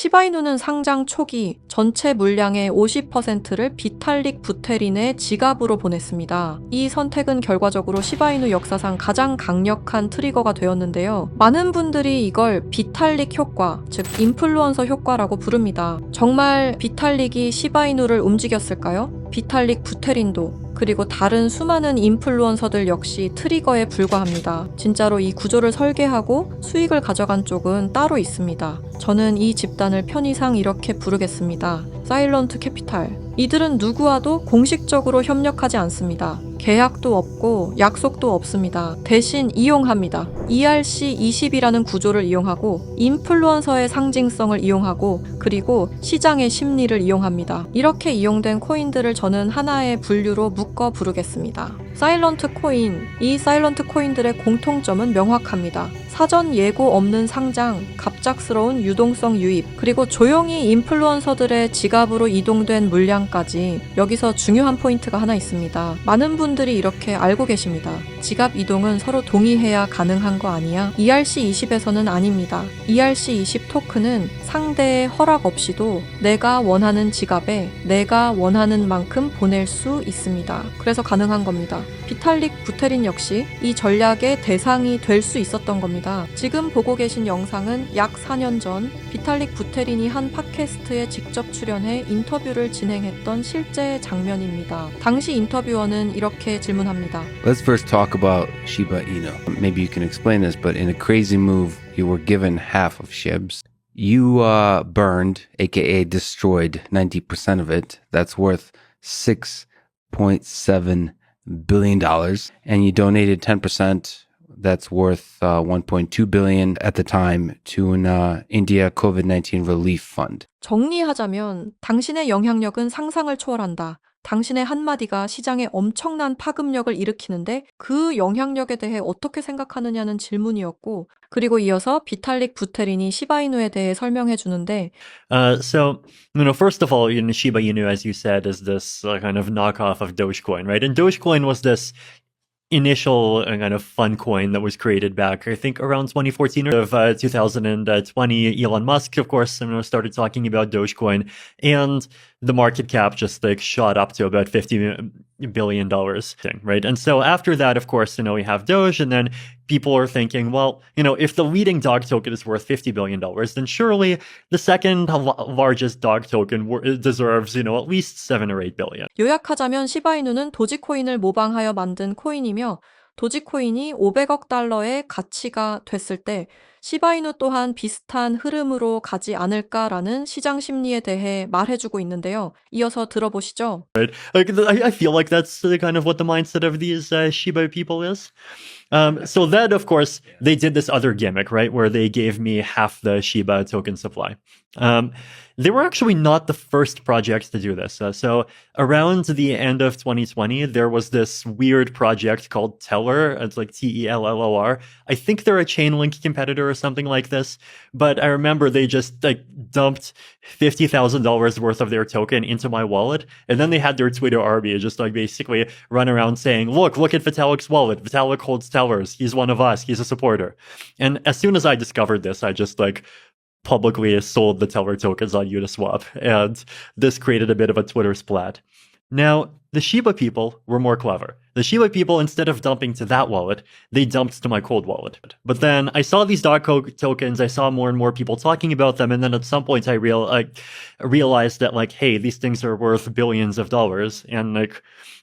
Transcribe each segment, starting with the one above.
시바이누는 상장 초기 전체 물량의 50%를 비탈릭 부테린의 지갑으로 보냈습니다. 이 선택은 결과적으로 시바이누 역사상 가장 강력한 트리거가 되었는데요. 많은 분들이 이걸 비탈릭 효과, 즉 인플루언서 효과라고 부릅니다. 정말 비탈릭이 시바이누를 움직였을까요? 비탈릭 부테린도 그리고 다른 수많은 인플루언서들 역시 트리거에 불과합니다. 진짜로 이 구조를 설계하고 수익을 가져간 쪽은 따로 있습니다. 저는 이 집단을 편의상 이렇게 부르겠습니다. 사일런트 캐피탈. 이들은 누구와도 공식적으로 협력하지 않습니다. 계약도 없고 약속도 없습니다. 대신 이용합니다. ERC20이라는 구조를 이용하고 인플루언서의 상징성을 이용하고 그리고 시장의 심리를 이용합니다. 이렇게 이용된 코인들을 저는 하나의 분류로 묶어 부르겠습니다. 사일런트 코인. 이 사일런트 코인들의 공통점은 명확합니다. 사전 예고 없는 상장, 갑작스러운 유동성 유입, 그리고 조용히 인플루언서들의 지갑으로 이동된 물량까지. 여기서 중요한 포인트가 하나 있습니다. 많은 분들이 이렇게 알고 계십니다. 지갑 이동은 서로 동의해야 가능한 거 아니야? ERC20에서는 아닙니다. ERC20 토큰은 상대의 허락 없이도 내가 원하는 지갑에 내가 원하는 만큼 보낼 수 있습니다. 그래서 가능한 겁니다. 비탈릭 부테린 역시 이 전략의 대상이 될 수 있었던 겁니다. 지금 보고 계신 영상은 약 4년 전 비탈릭 부테린이 한 팟캐스트에 직접 출연해 인터뷰를 진행했던 실제 장면입니다. 당시 인터뷰어는 이렇게 질문합니다. Let's first talk about Shiba Inu. Maybe you can explain this, but in a crazy move, you were given half of SHIBs. You burned, aka destroyed, 90% of it. That's worth $6.7 billion. And you donated 10%. That's worth $1.2 billion at the time to an India COVID-19 relief fund. 정리하자면 당신의 영향력은 상상을 초월한다. 당신의 한마디가 시장에 엄청난 파급력을 일으키는데 그 영향력에 대해 어떻게 생각하느냐는 질문이었고, 그리고 이어서 비탈릭 부테린이 시바이누에 대해 설명해 주는데 First of all, Shiba Inu, as you said, is this kind of knockoff of Dogecoin, right? And Dogecoin was this initial kind of fun coin that was created back, I think, around 2014 or 2020. Elon Musk, of course, started talking about Dogecoin, and the market cap just shot up to about $50 billion, right? And so after that, of course, we have Doge, and then people are thinking, well, if the leading dog token is worth $50 billion, then surely the second largest dog token deserves, at least 7 or 8 billion. 요약하자면 시바이누는 도지코인을 모방하여 만든 코인이며 도지코인이 500억 달러의 가치가 됐을 때 시바이누 또한 비슷한 흐름으로 가지 않을까라는 시장 심리에 대해 말해주고 있는데요. 이어서 들어보시죠. Right? I feel like that's kind of what the mindset of these Shiba people is. So then, of course, they did this other gimmick, right, where they gave me half the Shiba token supply. They were actually not the first project to do this. So around the end of 2020, there was this weird project called Teller. It's like Tellor. I think they're a Chainlink competitor or something like this. But I remember they just dumped $50,000 worth of their token into my wallet. And then they had their Twitter army just basically run around saying, look at Vitalik's wallet. Vitalik holds Tellers. He's one of us. He's a supporter. And as soon as I discovered this, I just publicly sold the Teller tokens on Uniswap, and this created a bit of a Twitter splat. Now, the Shiba people were more clever. The Shiba people, instead of dumping to that wallet, they dumped to my cold wallet. But then I saw these dog tokens, I saw more and more people talking about them, and then at some point I realized that, hey, these things are worth billions of dollars, and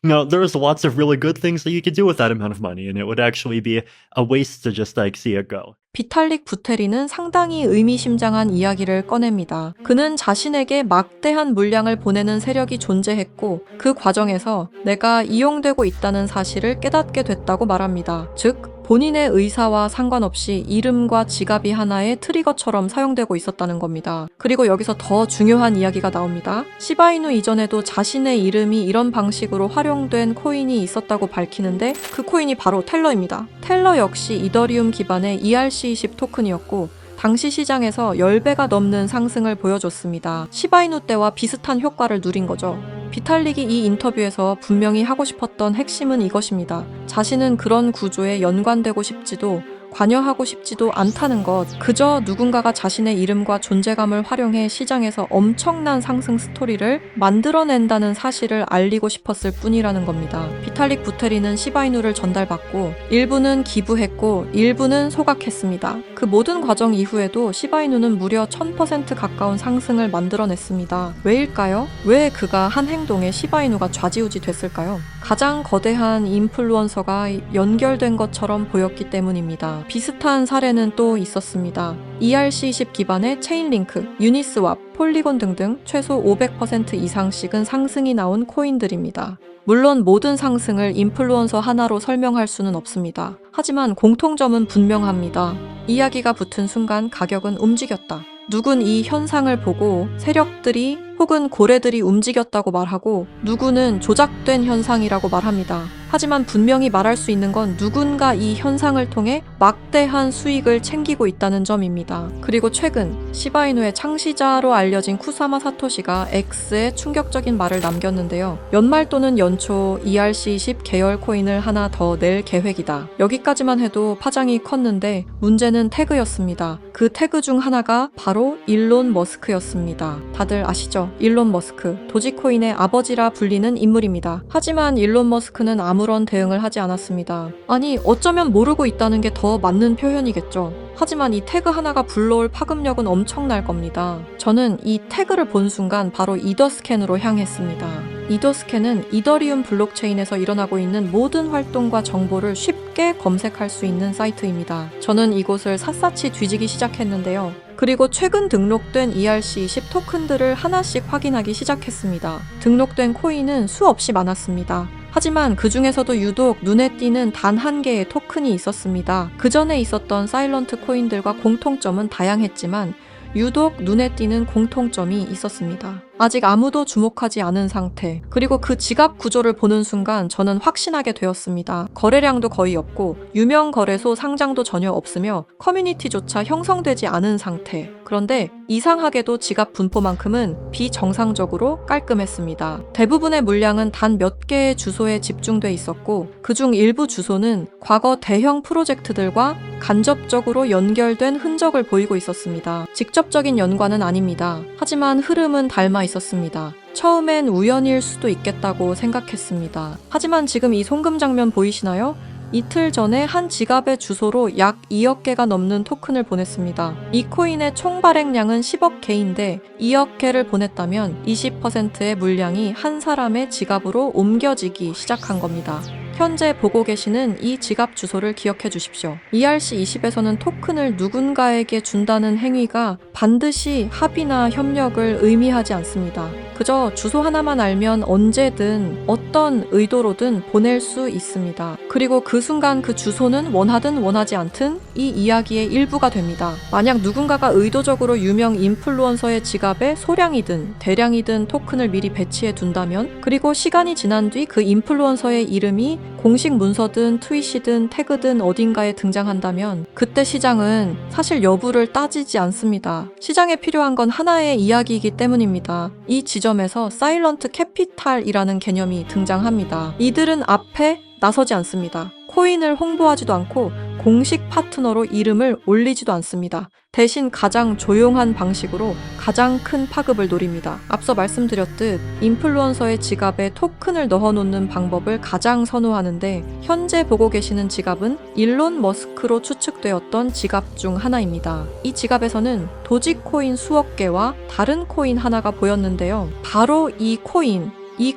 there's lots of really good things that you could do with that amount of money, and it would actually be a waste to just see it go. 비탈릭 부테린은 상당히 의미심장한 이야기를 꺼냅니다. 그는 자신에게 막대한 물량을 보내는 세력이 존재했고 그 과정에서 내가 이용되고 있다는 사실을 깨닫게 됐다고 말합니다. 즉, 본인의 의사와 상관없이 이름과 지갑이 하나의 트리거처럼 사용되고 있었다는 겁니다. 그리고 여기서 더 중요한 이야기가 나옵니다. 시바이누 이전에도 자신의 이름이 이런 방식으로 활용된 코인이 있었다고 밝히는데 그 코인이 바로 텔러입니다. 텔러 역시 이더리움 기반의 ERC20 토큰이었고 당시 시장에서 10배가 넘는 상승을 보여줬습니다. 시바이누 때와 비슷한 효과를 누린 거죠. 비탈릭이 이 인터뷰에서 분명히 하고 싶었던 핵심은 이것입니다. 자신은 그런 구조에 연관되고 싶지도 관여하고 싶지도 않다는 것, 그저 누군가가 자신의 이름과 존재감을 활용해 시장에서 엄청난 상승 스토리를 만들어낸다는 사실을 알리고 싶었을 뿐이라는 겁니다. 비탈릭 부테린은 시바이누를 전달받고 일부는 기부했고 일부는 소각했습니다. 그 모든 과정 이후에도 시바이누는 무려 1000% 가까운 상승을 만들어냈습니다. 왜일까요? 왜 그가 한 행동에 시바이누가 좌지우지 됐을까요? 가장 거대한 인플루언서가 연결된 것처럼 보였기 때문입니다. 비슷한 사례는 또 있었습니다. ERC20 기반의 체인링크, 유니스왑, 폴리곤 등등 최소 500% 이상씩은 상승이 나온 코인들입니다. 물론 모든 상승을 인플루언서 하나로 설명할 수는 없습니다. 하지만 공통점은 분명합니다. 이야기가 붙은 순간 가격은 움직였다. 누군 이 현상을 보고 세력들이 혹은 고래들이 움직였다고 말하고 누구는 조작된 현상이라고 말합니다. 하지만 분명히 말할 수 있는 건 누군가 이 현상을 통해 막대한 수익을 챙기고 있다는 점입니다. 그리고 최근 시바이누의 창시자로 알려진 쿠사마 사토시가 X에 충격적인 말을 남겼는데요. 연말 또는 연초 ERC20 계열 코인을 하나 더 낼 계획이다. 여기까지만 해도 파장이 컸는데 문제는 태그였습니다. 그 태그 중 하나가 바로 일론 머스크였습니다. 다들 아시죠? 일론 머스크, 도지코인의 아버지라 불리는 인물입니다. 하지만 일론 머스크는 아무런 대응을 하지 않았습니다. 아니, 어쩌면 모르고 있다는 게 더 맞는 표현이겠죠. 하지만 이 태그 하나가 불러올 파급력은 엄청날 겁니다. 저는 이 태그를 본 순간 바로 이더스캔으로 향했습니다. 이더스캔은 이더리움 블록체인에서 일어나고 있는 모든 활동과 정보를 쉽게 검색할 수 있는 사이트입니다. 저는 이곳을 샅샅이 뒤지기 시작했는데요. 그리고 최근 등록된 ERC20 토큰들을 하나씩 확인하기 시작했습니다. 등록된 코인은 수없이 많았습니다. 하지만 그 중에서도 유독 눈에 띄는 단 한 개의 토큰이 있었습니다. 그 전에 있었던 사일런트 코인들과 공통점은 다양했지만 유독 눈에 띄는 공통점이 있었습니다. 아직 아무도 주목하지 않은 상태, 그리고 그 지갑 구조를 보는 순간 저는 확신하게 되었습니다. 거래량도 거의 없고 유명 거래소 상장도 전혀 없으며 커뮤니티조차 형성되지 않은 상태. 그런데 이상하게도 지갑 분포만큼은 비정상적으로 깔끔했습니다. 대부분의 물량은 단 몇 개의 주소에 집중돼 있었고 그중 일부 주소는 과거 대형 프로젝트들과 간접적으로 연결된 흔적을 보이고 있었습니다. 직접적인 연관은 아닙니다. 하지만 흐름은 닮아 있었습니다. 처음엔 우연일 수도 있겠다고 생각했습니다. 하지만 지금 이 송금 장면 보이시나요? 이틀 전에 한 지갑의 주소로 약 2억 개가 넘는 토큰을 보냈습니다. 이 코인의 총 발행량은 10억 개인데 2억 개를 보냈다면 20%의 물량이 한 사람의 지갑으로 옮겨지기 시작한 겁니다. 현재 보고 계시는 이 지갑 주소를 기억해 주십시오. ERC20에서는 토큰을 누군가에게 준다는 행위가 반드시 합의나 협력을 의미하지 않습니다. 그저 주소 하나만 알면 언제든 어떤 의도로든 보낼 수 있습니다. 그리고 그 순간 그 주소는 원하든 원하지 않든 이 이야기의 일부가 됩니다. 만약 누군가가 의도적으로 유명 인플루언서의 지갑에 소량이든 대량이든 토큰을 미리 배치해 둔다면, 그리고 시간이 지난 뒤 그 인플루언서의 이름이 공식 문서든 트윗이든 태그든 어딘가에 등장한다면 그때 시장은 사실 여부를 따지지 않습니다. 시장에 필요한 건 하나의 이야기이기 때문입니다. 이 지점에서 사일런트 캐피탈이라는 개념이 등장합니다. 이들은 앞에 나서지 않습니다. 코인을 홍보하지도 않고 공식 파트너로 이름을 올리지도 않습니다. 대신 가장 조용한 방식으로 가장 큰 파급을 노립니다. 앞서 말씀드렸듯 인플루언서의 지갑에 토큰을 넣어놓는 방법을 가장 선호하는데 현재 보고 계시는 지갑은 일론 머스크로 추측되었던 지갑 중 하나입니다. 이 지갑에서는 도지코인 수억 개와 다른 코인 하나가 보였는데요. 바로 이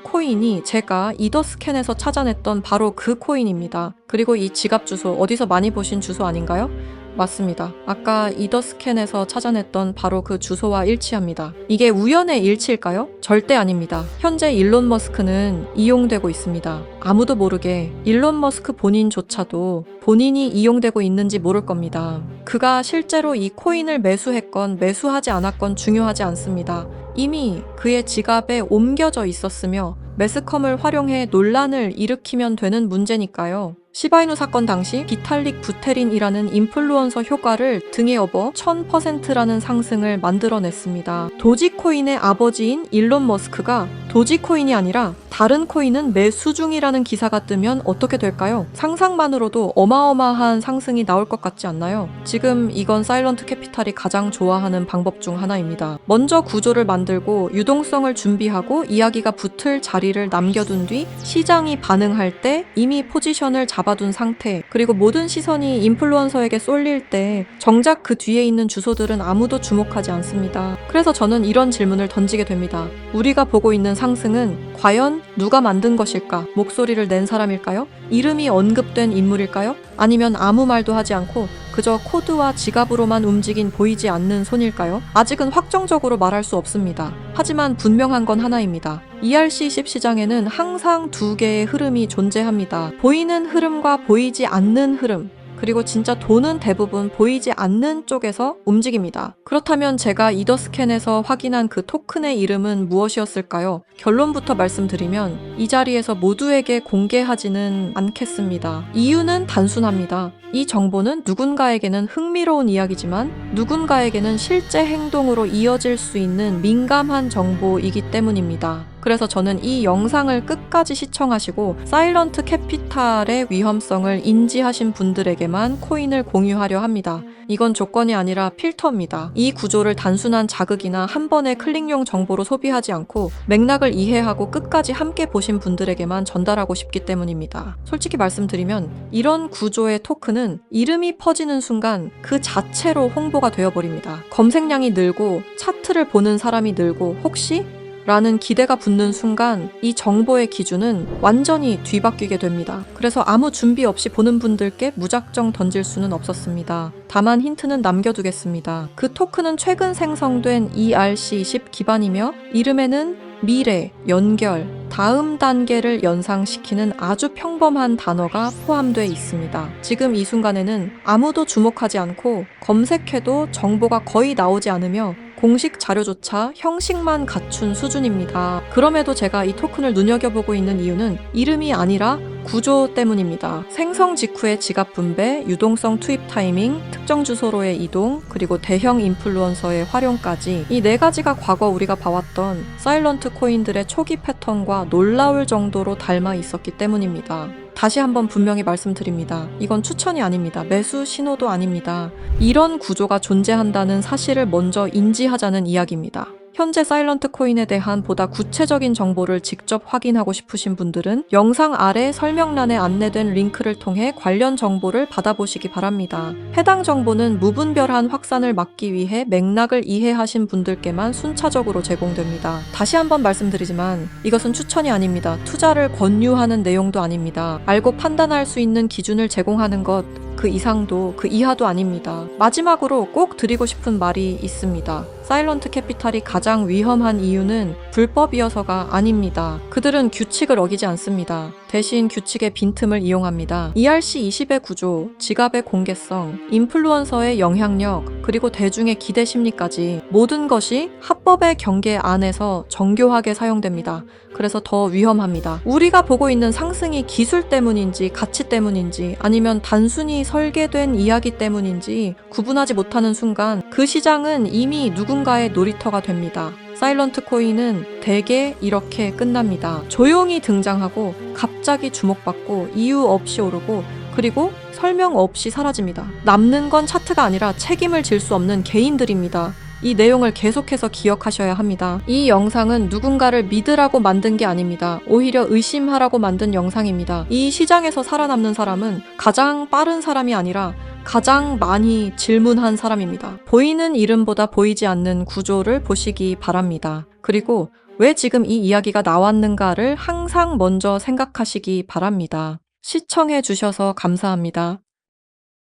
코인이 제가 이더스캔에서 찾아냈던 바로 그 코인입니다. 그리고 이 지갑 주소 어디서 많이 보신 주소 아닌가요? 맞습니다. 아까 이더스캔에서 찾아냈던 바로 그 주소와 일치합니다. 이게 우연의 일치일까요? 절대 아닙니다. 현재 일론 머스크는 이용되고 있습니다. 아무도 모르게 일론 머스크 본인조차도 본인이 이용되고 있는지 모를 겁니다. 그가 실제로 이 코인을 매수했건 매수하지 않았건 중요하지 않습니다. 이미 그의 지갑에 옮겨져 있었으며 매스컴을 활용해 논란을 일으키면 되는 문제니까요. 시바이누 사건 당시 비탈릭 부테린이라는 인플루언서 효과를 등에 업어 1000%라는 상승을 만들어냈습니다. 도지코인의 아버지인 일론 머스크가 도지코인이 아니라 다른 코인은 매수 중이라는 기사가 뜨면 어떻게 될까요? 상상만으로도 어마어마한 상승이 나올 것 같지 않나요? 지금 이건 사일런트 캐피탈이 가장 좋아하는 방법 중 하나입니다. 먼저 구조를 만들고 유동성을 준비하고 이야기가 붙을 자리를 남겨둔 뒤 시장이 반응할 때 이미 포지션을 잡아둔 상태, 그리고 모든 시선이 인플루언서에게 쏠릴 때 정작 그 뒤에 있는 주소들은 아무도 주목하지 않습니다. 그래서 저는 이런 질문을 던지게 됩니다. 우리가 보고 있는 상승은 과연 누가 만든 것일까? 목소리를 낸 사람일까요? 이름이 언급된 인물일까요? 아니면 아무 말도 하지 않고 그저 코드와 지갑으로만 움직인 보이지 않는 손일까요? 아직은 확정적으로 말할 수 없습니다. 하지만 분명한 건 하나입니다. ERC20 시장에는 항상 두 개의 흐름이 존재합니다. 보이는 흐름과 보이지 않는 흐름. 그리고 진짜 돈은 대부분 보이지 않는 쪽에서 움직입니다. 그렇다면 제가 이더스캔에서 확인한 그 토큰의 이름은 무엇이었을까요? 결론부터 말씀드리면 이 자리에서 모두에게 공개하지는 않겠습니다. 이유는 단순합니다. 이 정보는 누군가에게는 흥미로운 이야기지만 누군가에게는 실제 행동으로 이어질 수 있는 민감한 정보이기 때문입니다. 그래서 저는 이 영상을 끝까지 시청하시고 사일런트 캐피탈의 위험성을 인지하신 분들에게만 코인을 공유하려 합니다. 이건 조건이 아니라 필터입니다. 이 구조를 단순한 자극이나 한 번의 클릭용 정보로 소비하지 않고 맥락을 이해하고 끝까지 함께 보신 분들에게만 전달하고 싶기 때문입니다. 솔직히 말씀드리면 이런 구조의 토큰은 이름이 퍼지는 순간 그 자체로 홍보가 되어버립니다. 검색량이 늘고 차트를 보는 사람이 늘고 혹시? 라는 기대가 붙는 순간 이 정보의 기준은 완전히 뒤바뀌게 됩니다. 그래서 아무 준비 없이 보는 분들께 무작정 던질 수는 없었습니다. 다만 힌트는 남겨두겠습니다. 그 토큰은 최근 생성된 ERC20 기반이며 이름에는 미래, 연결, 다음 단계를 연상시키는 아주 평범한 단어가 포함되어 있습니다. 지금 이 순간에는 아무도 주목하지 않고 검색해도 정보가 거의 나오지 않으며 공식 자료조차 형식만 갖춘 수준입니다. 그럼에도 제가 이 토큰을 눈여겨보고 있는 이유는 이름이 아니라 구조 때문입니다. 생성 직후의 지갑 분배, 유동성 투입 타이밍, 특정 주소로의 이동, 그리고 대형 인플루언서의 활용까지 이 네 가지가 과거 우리가 봐왔던 사일런트 코인들의 초기 패턴과 놀라울 정도로 닮아 있었기 때문입니다. 다시 한번 분명히 말씀드립니다. 이건 추천이 아닙니다. 매수 신호도 아닙니다. 이런 구조가 존재한다는 사실을 먼저 인지하자는 이야기입니다. 현재 사일런트 코인에 대한 보다 구체적인 정보를 직접 확인하고 싶으신 분들은 영상 아래 설명란에 안내된 링크를 통해 관련 정보를 받아보시기 바랍니다. 해당 정보는 무분별한 확산을 막기 위해 맥락을 이해하신 분들께만 순차적으로 제공됩니다. 다시 한번 말씀드리지만 이것은 추천이 아닙니다. 투자를 권유하는 내용도 아닙니다. 알고 판단할 수 있는 기준을 제공하는 것, 그 이상도 그 이하도 아닙니다. 마지막으로 꼭 드리고 싶은 말이 있습니다. 사일런트 캐피탈이 가장 위험한 이유는 불법이어서가 아닙니다. 그들은 규칙을 어기지 않습니다. 대신 규칙의 빈틈을 이용합니다. ERC20의 구조, 지갑의 공개성, 인플루언서의 영향력, 그리고 대중의 기대 심리까지 모든 것이 합법의 경계 안에서 정교하게 사용됩니다. 그래서 더 위험합니다. 우리가 보고 있는 상승이 기술 때문인지 가치 때문인지 아니면 단순히 설계된 이야기 때문인지 구분하지 못하는 순간 그 시장은 이미 누군가의 놀이터가 됩니다. 사일런트 코인은 대개 이렇게 끝납니다. 조용히 등장하고 갑자기 주목받고 이유 없이 오르고 그리고 설명 없이 사라집니다. 남는 건 차트가 아니라 책임을 질 수 없는 개인들입니다. 이 내용을 계속해서 기억하셔야 합니다. 이 영상은 누군가를 믿으라고 만든 게 아닙니다. 오히려 의심하라고 만든 영상입니다. 이 시장에서 살아남는 사람은 가장 빠른 사람이 아니라 가장 많이 질문한 사람입니다. 보이는 이름보다 보이지 않는 구조를 보시기 바랍니다. 그리고 왜 지금 이 이야기가 나왔는가를 항상 먼저 생각하시기 바랍니다. 시청해 주셔서 감사합니다.